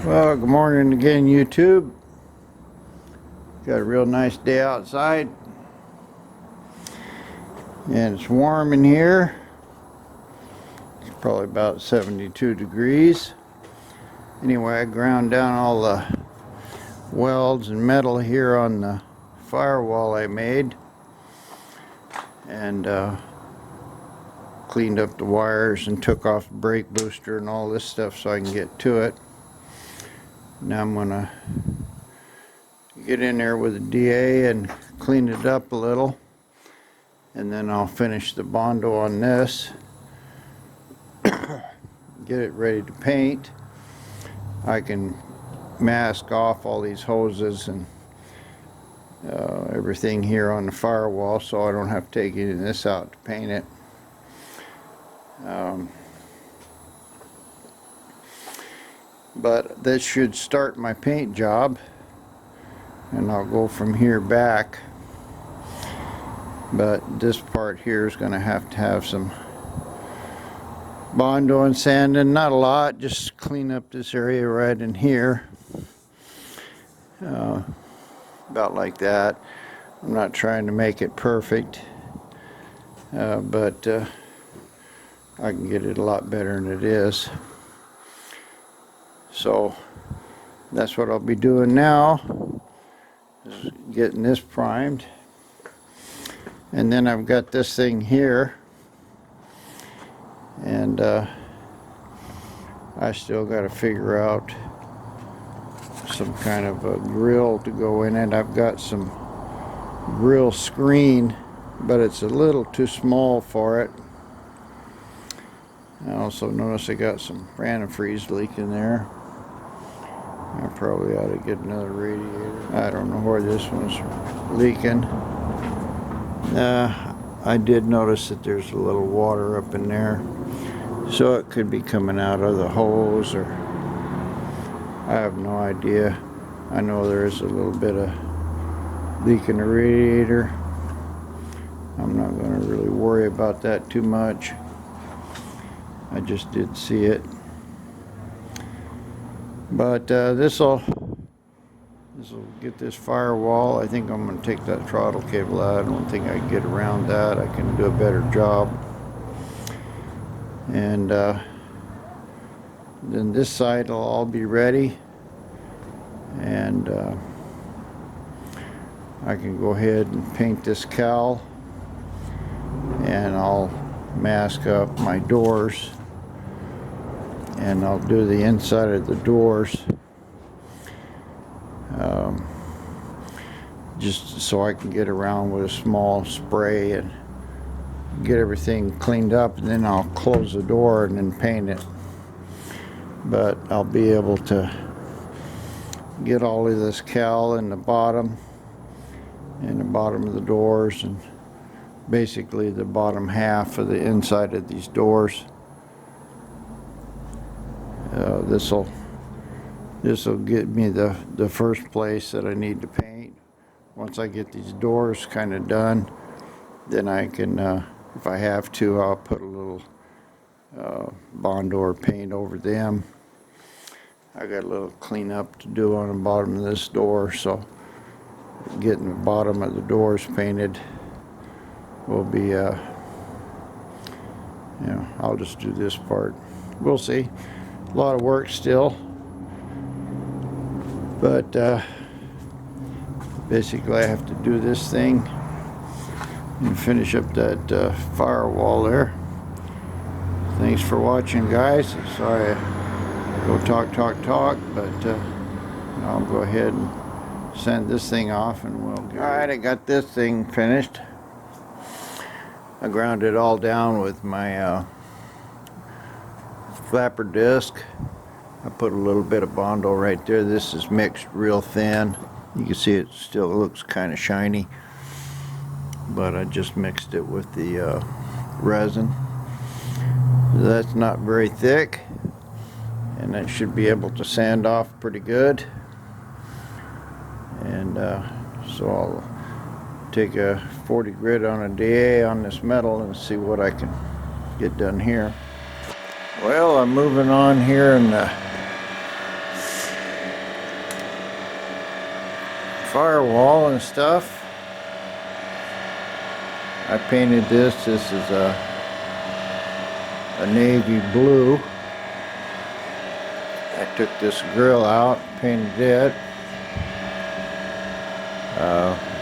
Well, good morning again, YouTube. Got a real nice day outside, and it's warm in here. It's probably about 72 degrees. Anyway, I ground down all the welds and metal here on the firewall I made, and cleaned up the wires and took off the brake booster and all this stuff so I can get to it. Now I'm gonna get in there with a DA and clean it up a little, and then I'll finish the Bondo on this, get it ready to paint. I can mask off all these hoses and everything here on the firewall, so I don't have to take any of this out to paint it. But this should start my paint job, and I'll go from here back. But this part here is going to have some Bondo and sanding, not a lot, just clean up this area right in here, about like that. I'm not trying to make it perfect, but I can get it a lot better than it is. So that's what I'll be doing now, is getting this primed. And then I've got this thing here, and I still got to figure out some kind of a grill to go in it. I've got some grill screen, but it's a little too small for it. I also notice I got some antifreeze leak in there. I probably ought to get another radiator. I don't know where this one's leaking. I did notice that there's a little water up in there, so it could be coming out of the hose, or I have no idea. I know there's a little bit of leak in the radiator. I'm not going to really worry about that too much. I just did see it. But this'll get this firewall. I think I'm going to take that throttle cable out. I don't think I can get around that. I can do a better job. And then this side will all be ready, and I can go ahead and paint this cowl, and I'll mask up my doors, and I'll do the inside of the doors, just so I can get around with a small spray and get everything cleaned up, and then I'll close the door and then paint it. But I'll be able to get all of this cowl in the bottom of the doors, and basically the bottom half of the inside of these doors. This'll get me the first place that I need to paint. Once I get these doors kind of done, then I can, if I have to, I'll put a little Bondo or paint over them. I got a little cleanup to do on the bottom of this door, so getting the bottom of the doors painted will be, I'll just do this part. We'll see. A lot of work still, but basically I have to do this thing and finish up that firewall there. Thanks for watching, guys. Sorry I go talk, but I'll go ahead and send this thing off, and we'll get Alright, I got this thing finished. I ground it all down with my flapper disc. I put a little bit of Bondo right there. This is mixed real thin. You can see it still looks kind of shiny, but I just mixed it with the resin. That's not very thick, and that should be able to sand off pretty good. And so I'll take a 40 grit on a DA on this metal and see what I can get done here. Well, I'm moving on here, and firewall and stuff. I painted this. This is a navy blue. I took this grill out, painted it.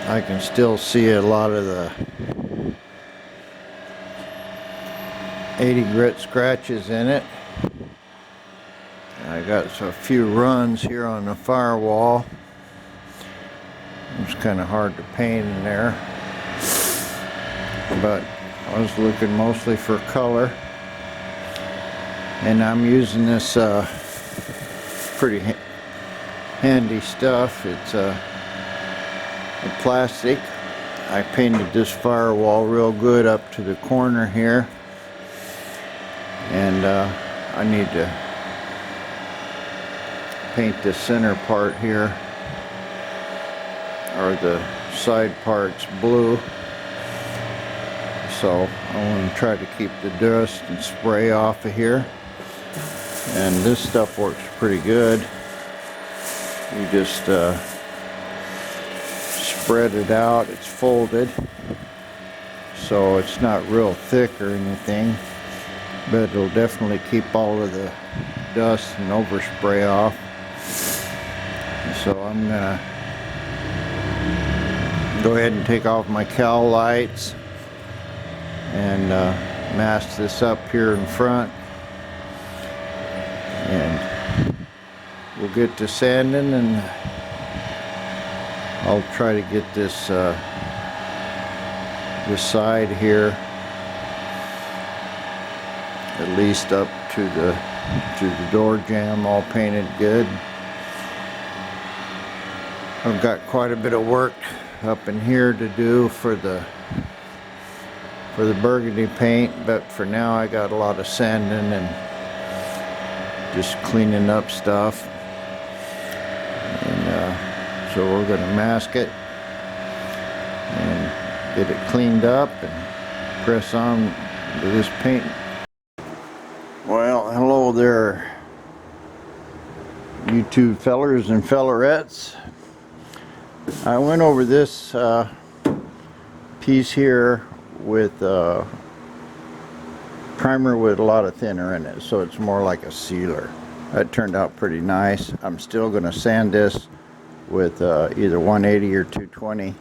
I can still see a lot of the 80 grit scratches in it. I got a few runs here on the firewall. It's kind of hard to paint in there, but I was looking mostly for color, and I'm using this pretty handy stuff. It's a plastic. I painted this firewall real good up to the corner here, and I need to paint the center part here, or the side parts, blue. So I want to try to keep the dust and spray off of here, and this stuff works pretty good. You just spread it out. It's folded, so it's not real thick or anything, but it'll definitely keep all of the dust and overspray off. So I'm gonna go ahead and take off my cowl lights and mask this up here in front, and we'll get to sanding, and I'll try to get this side here at least up to the door jamb all painted good. I've got quite a bit of work up in here to do for the burgundy paint, but for now I got a lot of sanding and just cleaning up stuff, and so we're going to mask it and get it cleaned up and press on to this paint. Well, hello there, you two fellers and fellerettes. I went over this piece here with primer with a lot of thinner in it, so it's more like a sealer. That turned out pretty nice. I'm still going to sand this with either 180 or 220.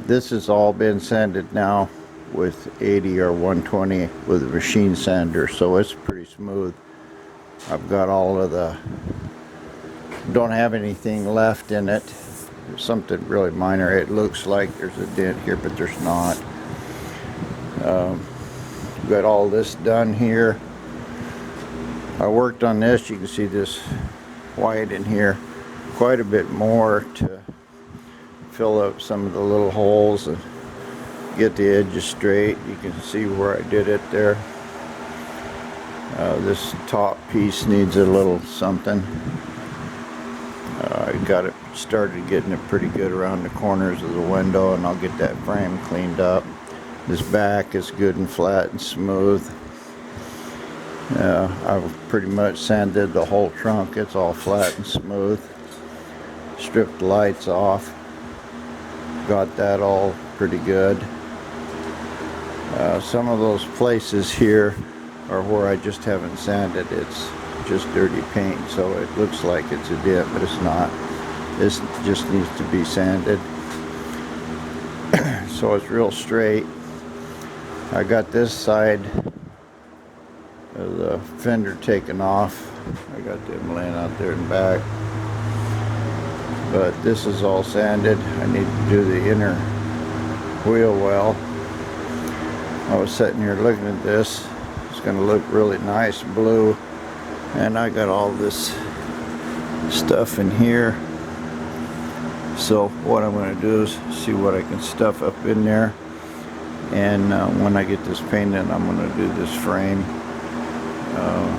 This has all been sanded now with 80 or 120 with a machine sander, so it's pretty smooth. I've got all of the, don't have anything left in it. There's something really minor. It looks like there's a dent here, but there's not. Got all this done here. I worked on this. You can see this white in here quite a bit more to fill up some of the little holes and get the edges straight. You can see where I did it there. This top piece needs a little something. I got it started getting it pretty good around the corners of the window, and I'll get that frame cleaned up. This back is good and flat and smooth. I've pretty much sanded the whole trunk. It's all flat and smooth. Stripped the lights off. Got that all pretty good. Some of those places here are where I just haven't sanded. It's just dirty paint, so it looks like it's a dip, but it's not. This just needs to be sanded. So it's real straight. I got this side of the fender taken off. I got them laying out there in back. But this is all sanded. I need to do the inner wheel well. I was sitting here looking at this. It's going to look really nice blue. And I got all this stuff in here. So what I'm going to do is see what I can stuff up in there. And when I get this painted, I'm going to do this frame.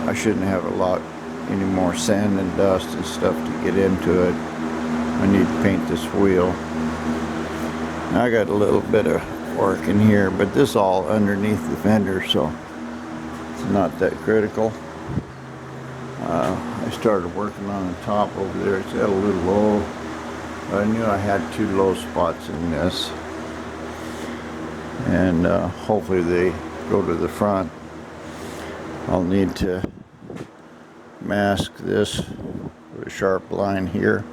I shouldn't have a lot any more sand and dust and stuff to get into it. I need to paint this wheel. I got a little bit of work in here, but this is all underneath the fender, so it's not that critical. I started working on the top over there. It's got a little low. I knew I had 2 low spots in this, and hopefully they go to the front. I'll need to mask this with a sharp line here.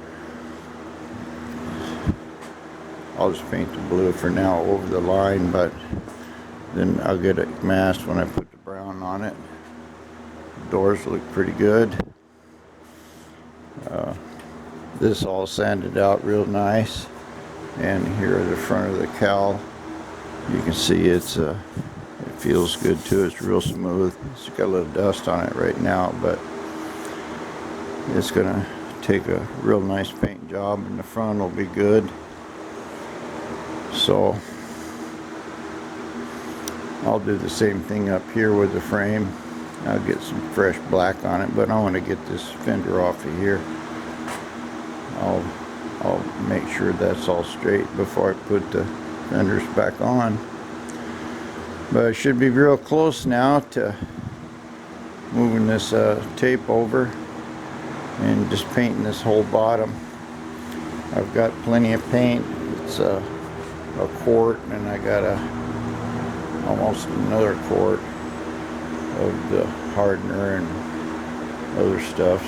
I'll just paint the blue for now over the line, but then I'll get it masked when I put the brown on it. Doors look pretty good. This all sanded out real nice, and here at the front of the cowl, you can see it feels good too. It's real smooth. It's got a little dust on it right now, but it's gonna take a real nice paint job, and the front will be good. So I'll do the same thing up here with the frame. I'll get some fresh black on it, but I want to get this fender off of here. I'll make sure that's all straight before I put the fenders back on. But I should be real close now to moving this tape over and just painting this whole bottom. I've got plenty of paint. It's a quart, and I got almost another quart of the hardener and other stuff.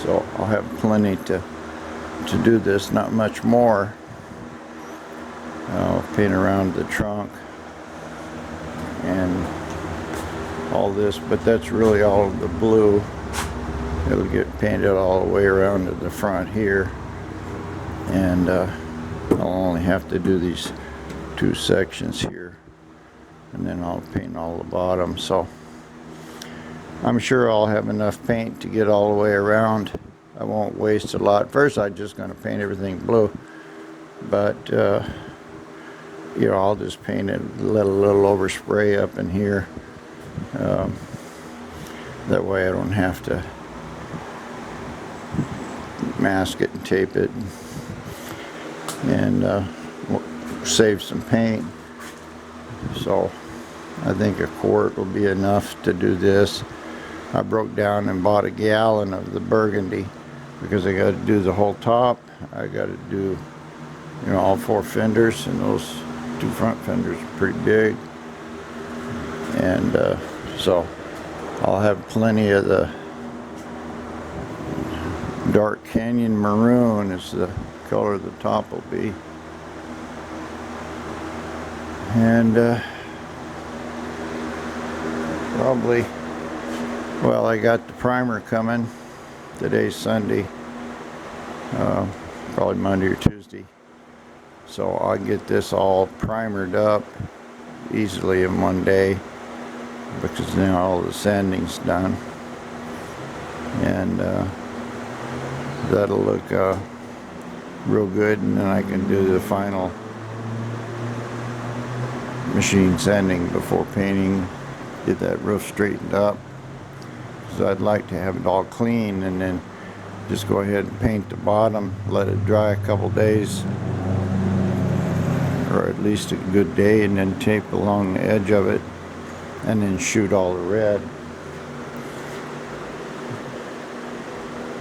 So I'll have plenty to do this, not much more. I'll paint around the trunk and all this, but that's really all of the blue. It'll get painted all the way around to the front here, and I'll only have to do these 2 sections here, and then I'll paint all the bottom. So I'm sure I'll have enough paint to get all the way around. I won't waste a lot. First, I'm just going to paint everything blue, but you know, I'll just paint it, let a little overspray up in here. That way I don't have to mask it and tape it, and save some paint. So I think a quart will be enough to do this. I broke down and bought a gallon of the burgundy because I got to do the whole top. I got to do, you know, all 4 fenders, and those 2 front fenders are pretty big. And so I'll have plenty of the dark canyon maroon is the color the top will be. And probably, well, I got the primer coming. Today's Sunday, probably Monday or Tuesday. So I'll get this all primered up easily in one day, because now all the sanding's done. And that'll look real good, and then I can do the final machine sanding before painting, get that roof straightened up. So I'd like to have it all clean, and then just go ahead and paint the bottom, let it dry a couple days, or at least a good day, and then tape along the edge of it, and then shoot all the red.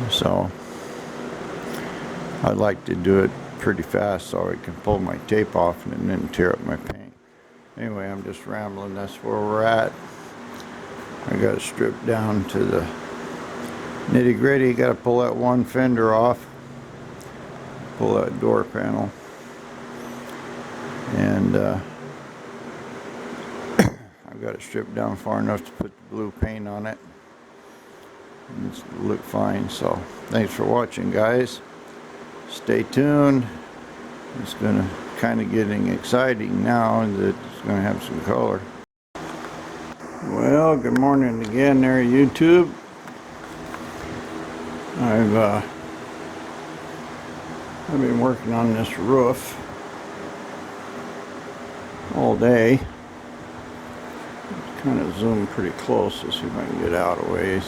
So I'd like to do it pretty fast so I can pull my tape off and then tear up my paint. Anyway, I'm just rambling. That's where we're at. I got to strip down to the nitty gritty. Got to pull that one fender off, pull that door panel, and I've got it stripped down far enough to put the blue paint on it, and it's look fine. So thanks for watching, guys. Stay tuned. It's gonna kind of getting exciting now that it's gonna have some color. Well, good morning again there, YouTube. I've been working on this roof all day. Kind of zoom pretty close to see if I can get out a ways.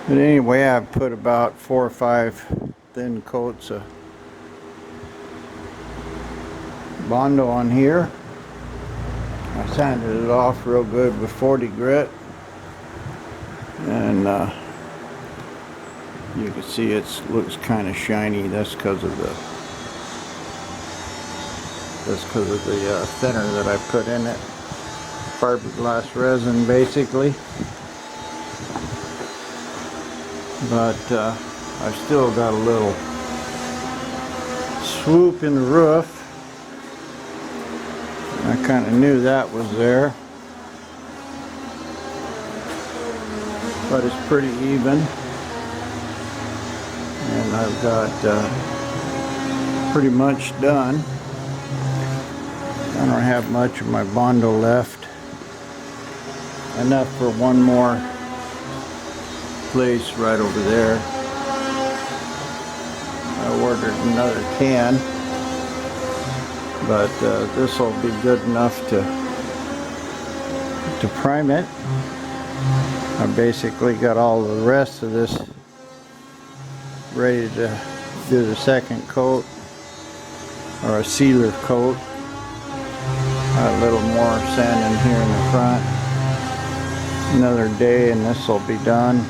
But anyway, I've put about 4 or 5 thin coats of Bondo on here. I sanded it off real good with 40 grit, and You can see it looks kind of shiny. That's because of the thinner that I put in it. Fiberglass resin, basically. But I've still got a little swoop in the roof. I kind of knew that was there, but it's pretty even, and I've got pretty much done. I don't have much of my Bondo left, enough for one more place right over there. I ordered another can, but this will be good enough to prime it. I basically got all the rest of this ready to do the second coat, or a sealer coat. A little more sanding here in the front. Another day and this will be done.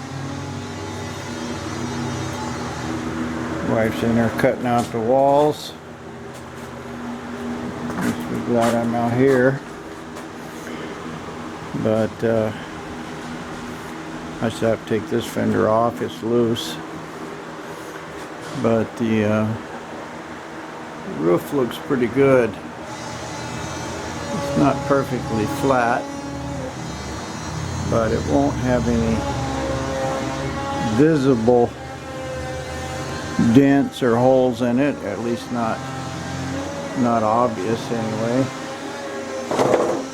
Wife's in there cutting out the walls. We're glad I'm out here. But I just have to take this fender off. It's loose. But the roof looks pretty good. It's not perfectly flat, but it won't have any visible dents or holes in it, at least not obvious anyway.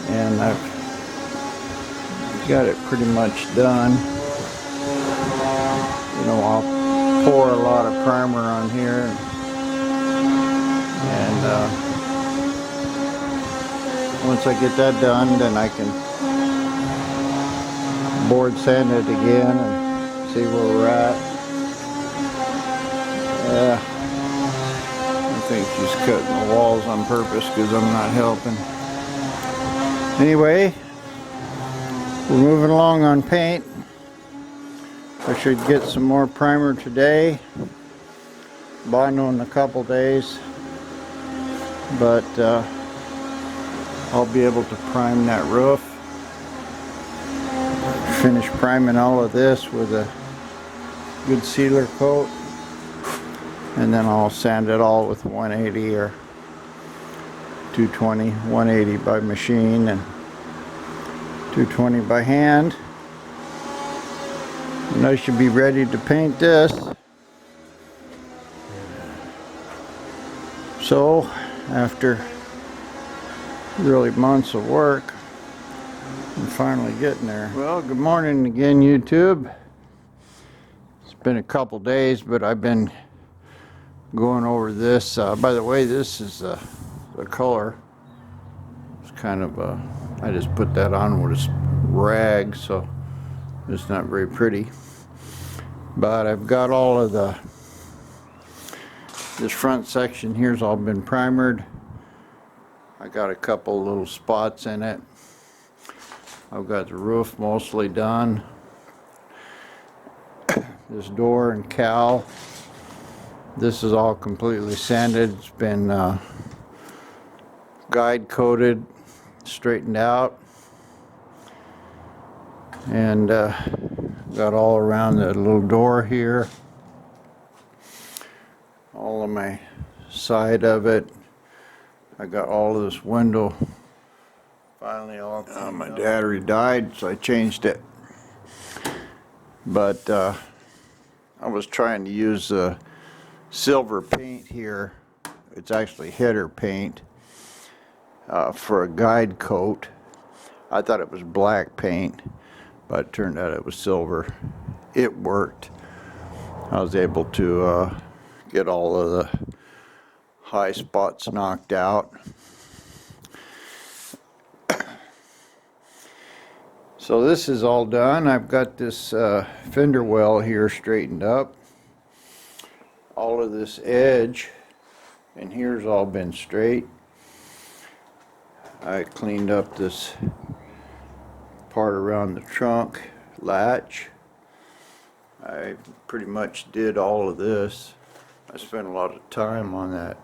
And I've got it pretty much done. You know, I'll pour a lot of primer on here, and once I get that done, then I can board sand it again and see where we're at. Yeah, I think she's cutting the walls on purpose because I'm not helping. Anyway, we're moving along on paint. I should get some more primer today. Bondo in a couple days. But I'll be able to prime that roof. Finish priming all of this with a good sealer coat. And then I'll sand it all with 180 or 220, 180 by machine and 220 by hand. And I should be ready to paint this. So, after really months of work, I'm finally getting there. Well, good morning again, YouTube. It's been a couple days, but I've been going over this. By the way, this is the color. It's kind of I just put that on with a rag, so it's not very pretty. But I've got all of this front section here's all been primered. I got a couple little spots in it. I've got the roof mostly done. This door and cowl. This is all completely sanded. It's been guide coated, straightened out, and got all around the little door here, all on my side of it. I got all of this window finally all my battery died, so I changed it. But I was trying to use silver paint here. It's actually header paint for a guide coat. I thought it was black paint, but it turned out it was silver. It worked. I was able to get all of the high spots knocked out. So this is all done. I've got this fender well here straightened up. All of this edge and here's all been straight. I cleaned up this part around the trunk latch. I pretty much did all of this. I spent a lot of time on that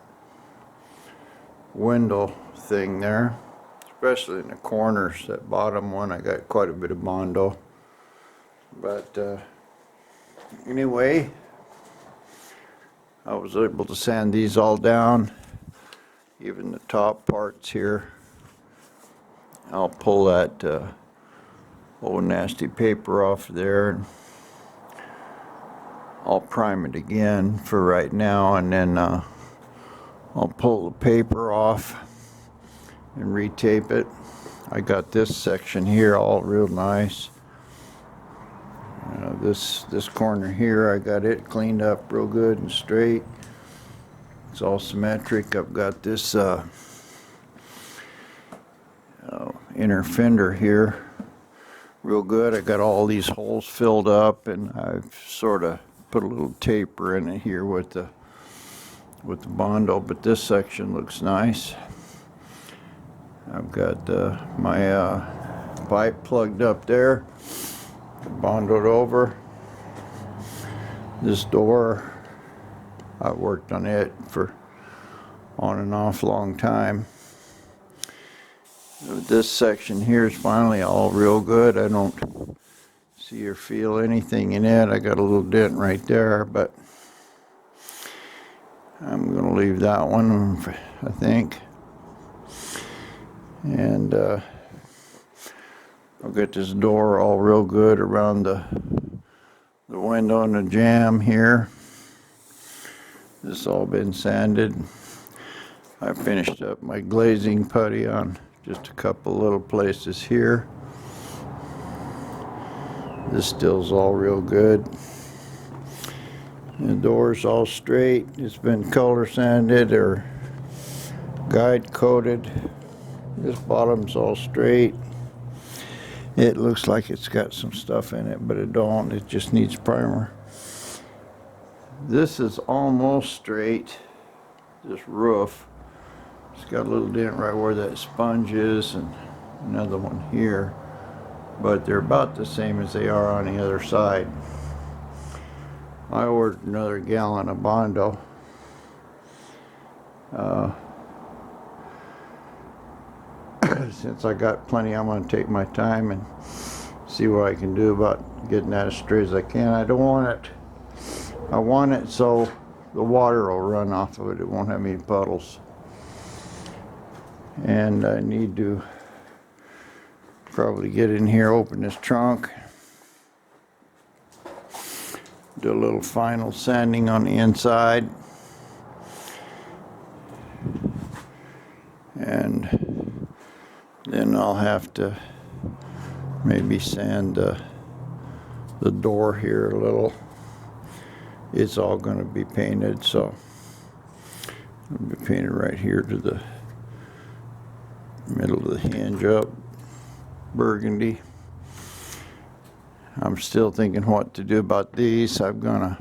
window thing there, especially in the corners. That bottom one, I got quite a bit of Bondo. But anyway, I was able to sand these all down, even the top parts here. I'll pull that old nasty paper off there, and I'll prime it again for right now, and then I'll pull the paper off and retape it. I got this section here all real nice. This corner here, I got it cleaned up real good and straight. It's all symmetric. I've got this inner fender here real good. I got all these holes filled up, and I've sort of put a little taper in it here with the Bondo, but this section looks nice. I've got my pipe plugged up there, Bondoed over. This door, I worked on it for on and off long time. This section here is finally all real good. I don't see or feel anything in it. I got a little dent right there, but I'm going to leave that one, I think. And I'll get this door all real good around the window and the jamb here. This has all been sanded. I finished up my glazing putty on just a couple little places here. This still's all real good. The door's all straight. It's been color sanded or guide coated. This bottom's all straight. It looks like it's got some stuff in it, but it don't. It just needs primer. This is almost straight. This roof. It's got a little dent right where that sponge is, and another one here. But they're about the same as they are on the other side. I ordered another gallon of Bondo. Since I got plenty, I'm going to take my time and see what I can do about getting that as straight as I can. I don't want it. I want it so the water will run off of it. It won't have any puddles. And I need to probably get in here, open this trunk, do a little final sanding on the inside, and then I'll have to maybe sand the door here a little. It's all going to be painted, so it'll be painted right here to the middle of the hinge up, burgundy. I'm still thinking what to do about these. I'm gonna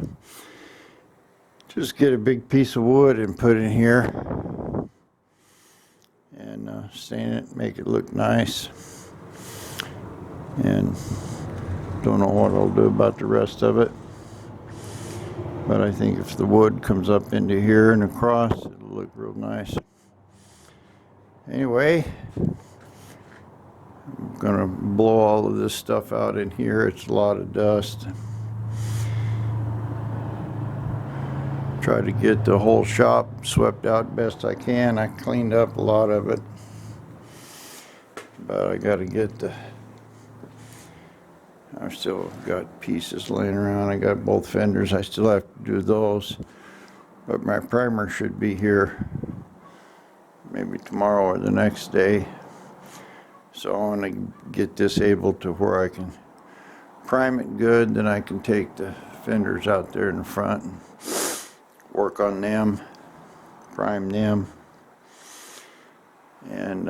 just get a big piece of wood and put in here and stain it, make it look nice. And don't know what I'll do about the rest of it, but I think if the wood comes up into here and across, it'll look real nice. Anyway, I'm gonna blow all of this stuff out in here. It's a lot of dust. Try to get the whole shop swept out best I can. I cleaned up a lot of it, but I gotta get I've still got pieces laying around. I got both fenders. I still have to do those, but my primer should be here maybe tomorrow or the next day. So I want to get this able to where I can prime it good, then I can take the fenders out there in the front and work on them, prime them, and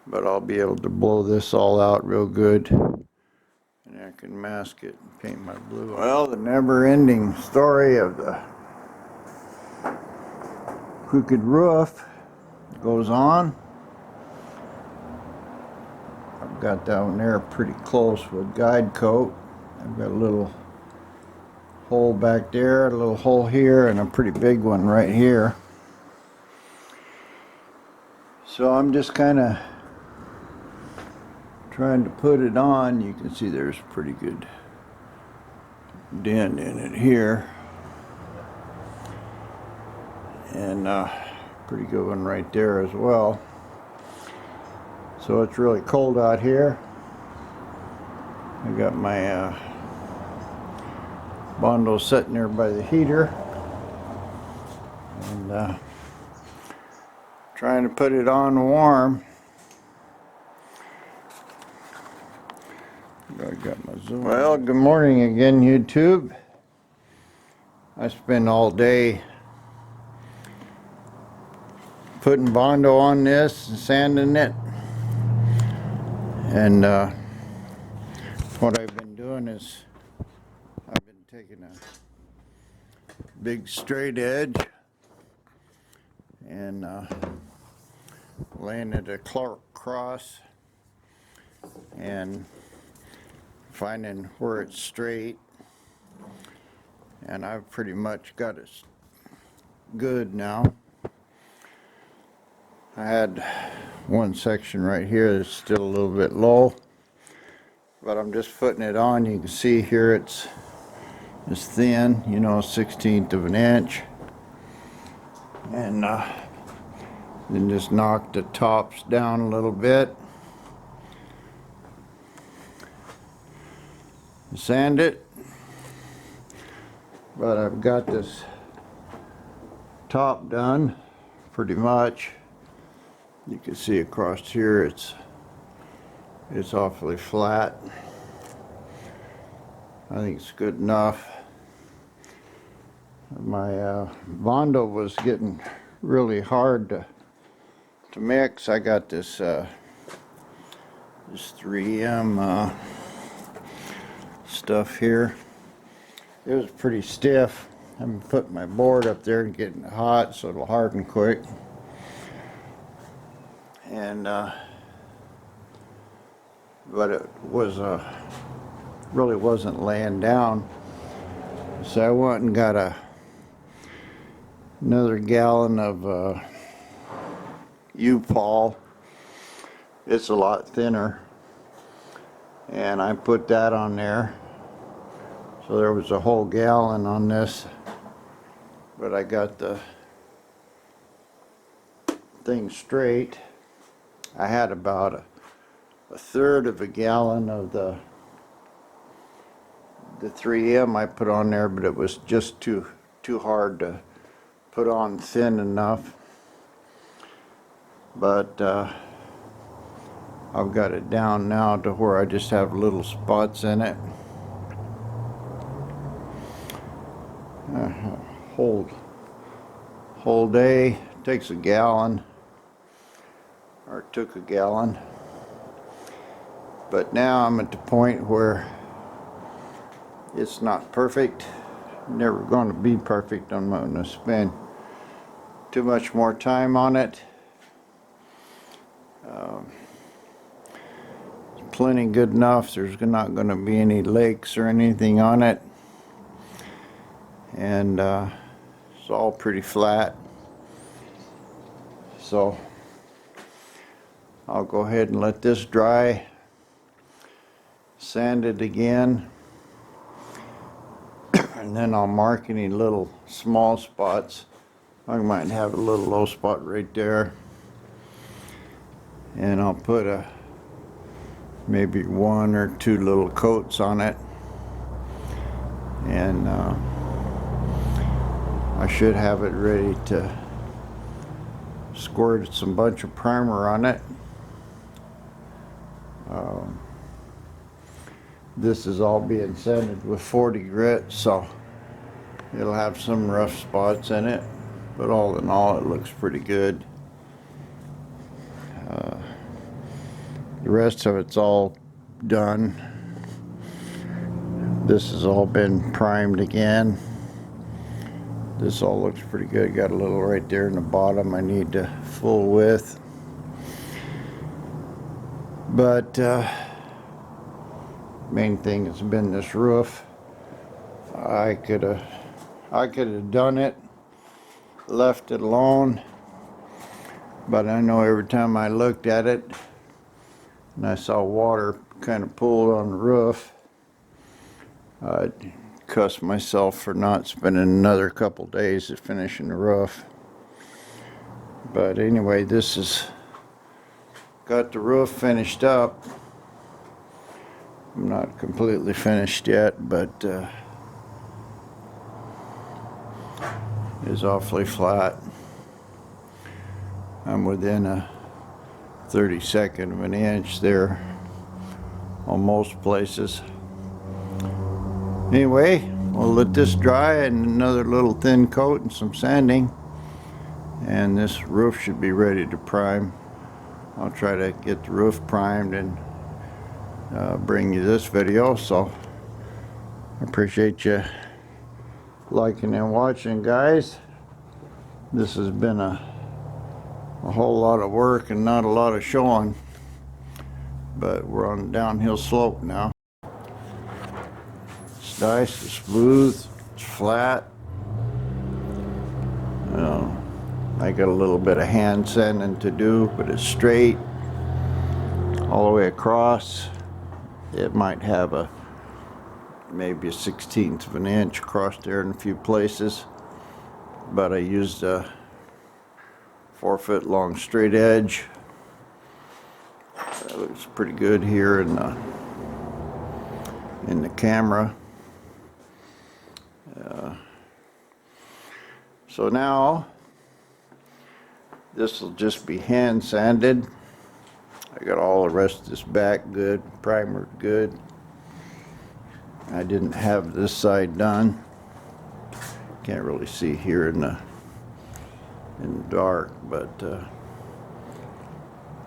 but I'll be able to blow this all out real good, and I can mask it and paint my blue. Well, the never-ending story of the crooked roof goes on. I've got down there pretty close with guide coat. I've got a little hole back there, a little hole here, and a pretty big one right here. So I'm just kind of trying to put it on. You can see there's a pretty good dent in it here, and pretty good one right there as well. So it's really cold out here. I got my Bondo sitting there by the heater, and trying to put it on warm. I got my zoom. Well, good morning again, YouTube. I spent all day putting Bondo on this and sanding it, and what I've been doing is I've been taking a big straight edge and laying it across and finding where it's straight, and I've pretty much got it good now. I had one section right here that's still a little bit low, but I'm just putting it on. You can see here it's thin, you know, 1/16 of an inch, and then just knock the tops down a little bit, sand it. But I've got this top done pretty much. You can see across here it's awfully flat. I think it's good enough. My Bondo was getting really hard to mix. I got this this 3M stuff here. It was pretty stiff. I'm putting my board up there and getting it hot so it'll harden quick. And but it was really wasn't laying down. So I went and got another gallon of U-Paul. It's a lot thinner, and I put that on there. So there was a whole gallon on this, but I got the thing straight. I had about a third of a gallon of the 3M I put on there, but it was just too hard to put on thin enough. But I've got it down now to where I just have little spots in it. Whole day takes a gallon, or it took a gallon. But now I'm at the point where it's not perfect, never going to be perfect. I'm not going to spend too much more time on it. Plenty good enough. There's not going to be any lakes or anything on it, and it's all pretty flat. So I'll go ahead and let this dry, sand it again, and then I'll mark any little small spots. I might have a little low spot right there, and I'll put maybe 1 or 2 little coats on it, and I should have it ready to squirt some bunch of primer on it. This is all being sanded with 40 grit, so it'll have some rough spots in it, but all in all it looks pretty good. The rest of it's all done. This has all been primed again. This all looks pretty good. Got a little right there in the bottom I need to full width. But main thing has been this roof. I could have done it, left it alone, but I know every time I looked at it and I saw water kind of pooled on the roof, I'd cuss myself for not spending another couple days at finishing the roof. But anyway, this is got the roof finished up. I'm not completely finished yet, but it's awfully flat. I'm within a 32nd of an inch there on most places. Anyway, we'll let this dry and another little thin coat and some sanding, and this roof should be ready to prime. I'll try to get the roof primed and bring you this video. So I appreciate you liking and watching, guys. This has been a whole lot of work and not a lot of showing, but we're on a downhill slope now. It's nice, it's smooth, it's flat. I got a little bit of hand sanding to do, but it's straight all the way across. It might have maybe a 1/16 of an inch across there in a few places, but I used a 4-foot long straight edge. That looks pretty good here in the camera. So now this will just be hand sanded. I got all the rest of this back good, primer good. I didn't have this side done. Can't really see here in the dark, but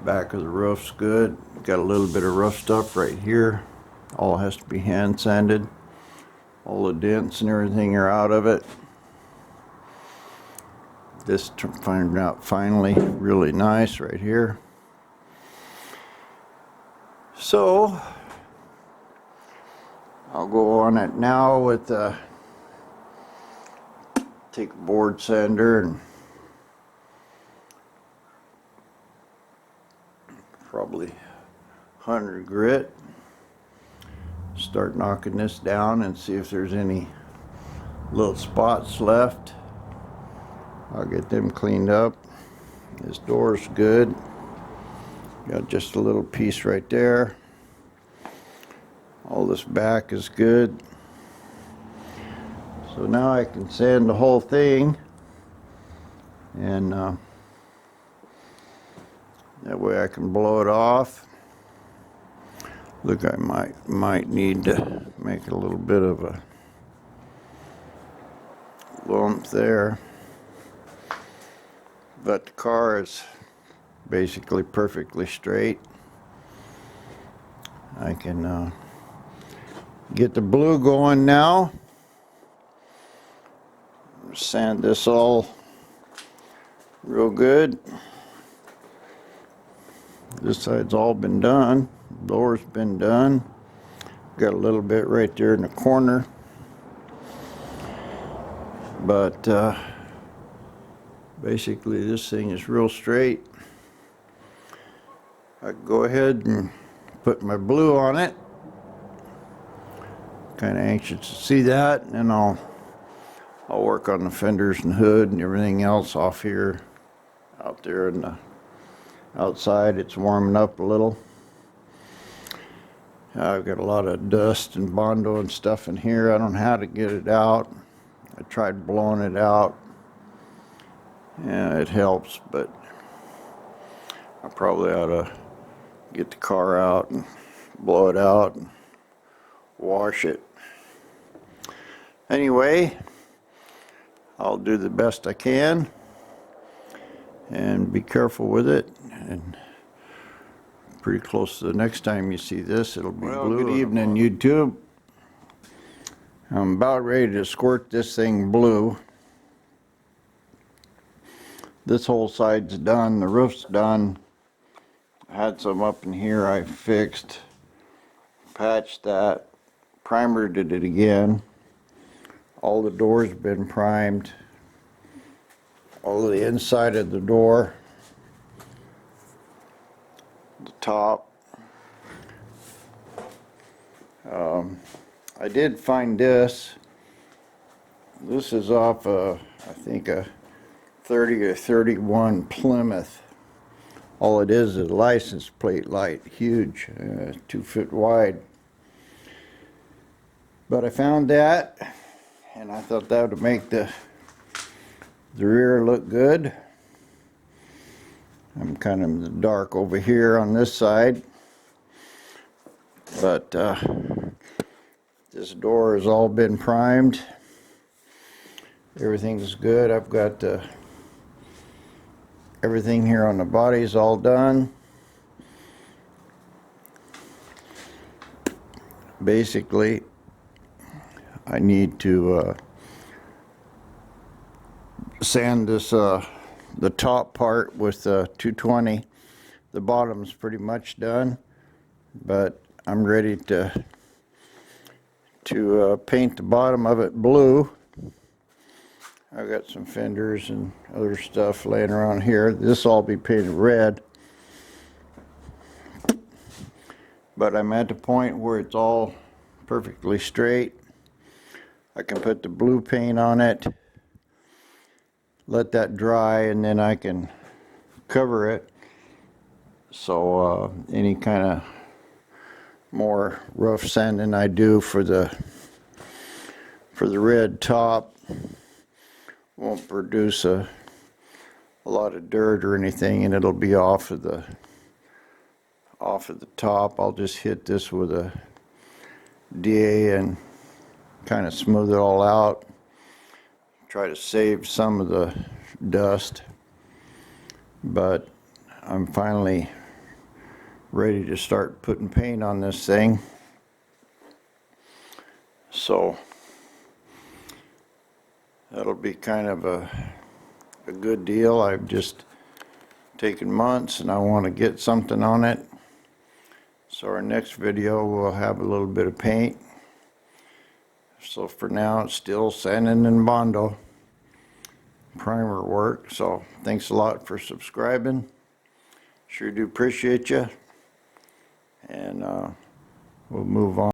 back of the roof's good. Got a little bit of rough stuff right here. All has to be hand sanded. All the dents and everything are out of it. This turned out finally really nice right here. So I'll go on it now with take a board sander and probably 100 grit. Start knocking this down and see if there's any little spots left. I'll get them cleaned up. This door's good. Got just a little piece right there. All this back is good. So now I can sand the whole thing, and that way I can blow it off. Look, I might need to make a little bit of a lump there, but the car is basically perfectly straight. I can get the blue going now. Sand this all real good. This side's all been done. Door's been done. Got a little bit right there in the corner, but basically this thing is real straight. I can go ahead and put my blue on it. Kind of anxious to see that, and I'll work on the fenders and hood and everything else off here. Out there in the outside, it's warming up a little. I've got a lot of dust and Bondo and stuff in here. I don't know how to get it out. I tried blowing it out. Yeah, it helps, but I probably ought to get the car out and blow it out and wash it. Anyway, I'll do the best I can and be careful with it. And pretty close to the next time you see this, it'll be blue. Good evening, YouTube. I'm about ready to squirt this thing blue. This whole side's done. The roof's done. I had some up in here I fixed. Patched that. Primered it again. all the doors been primed, all the inside of the door, the top. I did find this. This is off I think a 30 or 31 Plymouth. All it is a license plate light, huge, 2 foot wide. But I found that, and I thought that would make the rear look good. I'm kind of in the dark over here on this side, but this door has all been primed. Everything's good. I've got everything here on the body is all done. Basically, I need to sand this the top part with 220. The bottom's pretty much done, but I'm ready to paint the bottom of it blue. I've got some fenders and other stuff laying around here. This will all be painted red. But I'm at the point where it's all perfectly straight. I can put the blue paint on it, let that dry, and then I can cover it. So any kind of more rough sanding I do for the red top won't produce a lot of dirt or anything, and it'll be off of the top. I'll just hit this with a DA and kind of smooth it all out. Try to save some of the dust. But I'm finally ready to start putting paint on this thing. So that'll be kind of a good deal. I've just taken months and I want to get something on it. So our next video will have a little bit of paint. So for now it's still sanding and Bondo primer work. So thanks a lot for subscribing. Sure do appreciate you. And we'll move on.